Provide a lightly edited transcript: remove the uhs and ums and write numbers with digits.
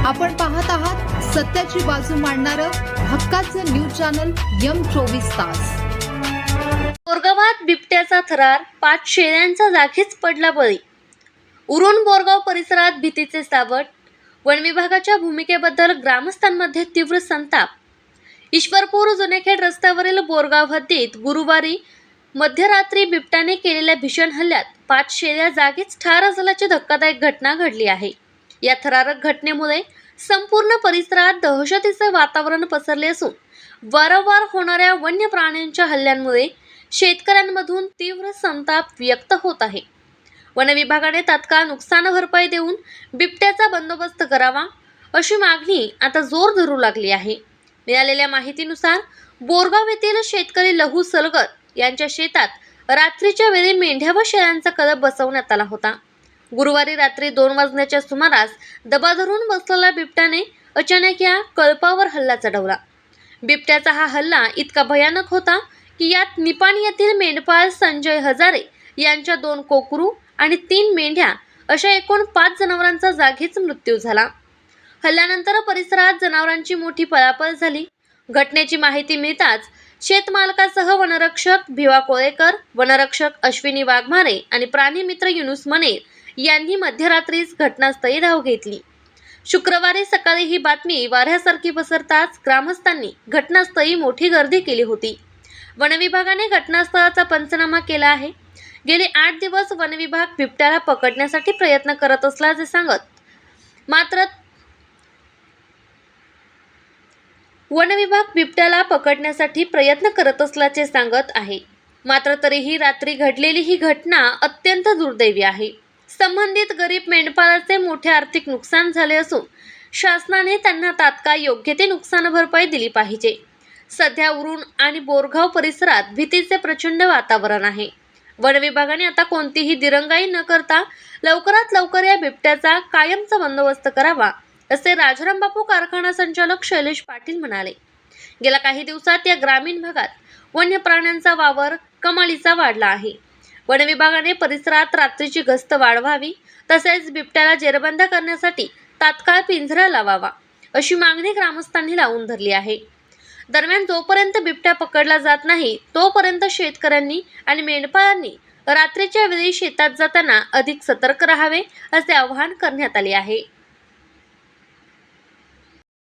आपण पाहत आहात सत्याची बाजू मांडणारं हक्काचं न्यूज चॅनल M24 तास। बोरगावात बिबट्याचा थरार, 5 शेळ्यांचा जागीच पडला बळी। उरण बोरगाव परिसरात भीतीचे सावट, वन विभागाच्या भूमिकेबद्दल ग्रामस्थांमध्ये तीव्र संताप। ईश्वरपूर जुनेखेड रस्त्यावरील बोरगाव हद्दीत गुरुवारी मध्यरात्री बिबट्याने केलेल्या भीषण हल्ल्यात 5 शेळ्या जागीच ठार झाल्याची धक्कादायक घटना घडली आहे। या थरारक घटनेमुळे संपूर्ण परिसरात दहशतीचे वातावरण पसरले असून वारंवार होणाऱ्या वन्य प्राण्यांच्या हल्ल्यांमुळे शेतकऱ्यांमधून तीव्र संताप व्यक्त होत आहे। वन विभागाने तात्काळ नुकसान भरपाई देऊन बिबट्याचा बंदोबस्त करावा अशी मागणी आता जोर धरू लागली आहे। मिळालेल्या माहितीनुसार बोरगाव येथील शेतकरी लहू सलगर यांच्या शेतात रात्रीच्या वेळी मेंढ्या व शेळ्यांचा कळप बसवण्यात आला होता। गुरुवारी रात्री 2 वाजण्याच्या सुमारास दबा धरून बसलेल्या बिबट्याने अचानक या कळपावर हल्ला चढवला। बिबट्याचा हा हल्ला इतका भयानक होता की यात निपाणी येथील मेंढपाळ संजय हजारे यांच्या 2 कोकरू आणि 3 मेंढ्या अशा एकूण 5 जनावरांचा जागीच मृत्यू झाला। हल्ल्यानंतर परिसरात जनावरांची मोठी पळापळ झाली। घटनेची माहिती मिळताच शेतमालकासह वनरक्षक भिवा कोळेकर, वनरक्षक अश्विनी वाघमारे आणि प्राणीमित्र युनुस मनेर यांनी मध्यरात्रीच घटनास्थळी धाव घेतली। शुक्रवारी सकाळी ही बातमी वाऱ्यासारखी पसरताच ग्रामस्थांनी घटनास्थळी मोठी गर्दी केली होती। वन विभागाने घटनास्थळाचा पंचनामा केला आहे। गेले 8 दिवस वन विभाग बिबट्याला पकडण्यासाठी प्रयत्न करत असल्याचे सांगत मात्र तरीही रात्री घडलेली ही घटना अत्यंत दुर्दैवी आहे। संबंधित गरीब मेंढपाळाचे मोठे आर्थिक नुकसान झाले असून शासनाने त्यांना तात्काळ योग्य ते नुकसान भरपाई दिली पाहिजे। सध्या उरण आणि बोरगाव परिसरात भीतीचे प्रचंड वातावरण आहे। वन विभागाने आता कोणतीही दिरंगाई न करता लवकरात लवकर या बिबट्याचा कायमचा बंदोबस्त करावा असे राजाराम बापू कारखाना संचालक शैलेश पाटील म्हणाले। गेल्या काही दिवसात या ग्रामीण भागात वन्य प्राण्यांचा वावर कमालीचा वाढला आहे। वन विभागाने परिसरात रात्रीची गस्त वाढवावी तसेच बिबट्याला जेरबंद करण्यासाठी तात्काळ पिंजरा लावावा अशी मागणी ग्रामस्थांनी लावून धरली आहे। दरम्यान जोपर्यंत बिबट्या पकडला जात नाही तोपर्यंत शेतकऱ्यांनी आणि मेंढपाळांनी रात्रीच्या वेळी शेतात जाताना अधिक सतर्क राहावे असे आवाहन करण्यात आले आहे।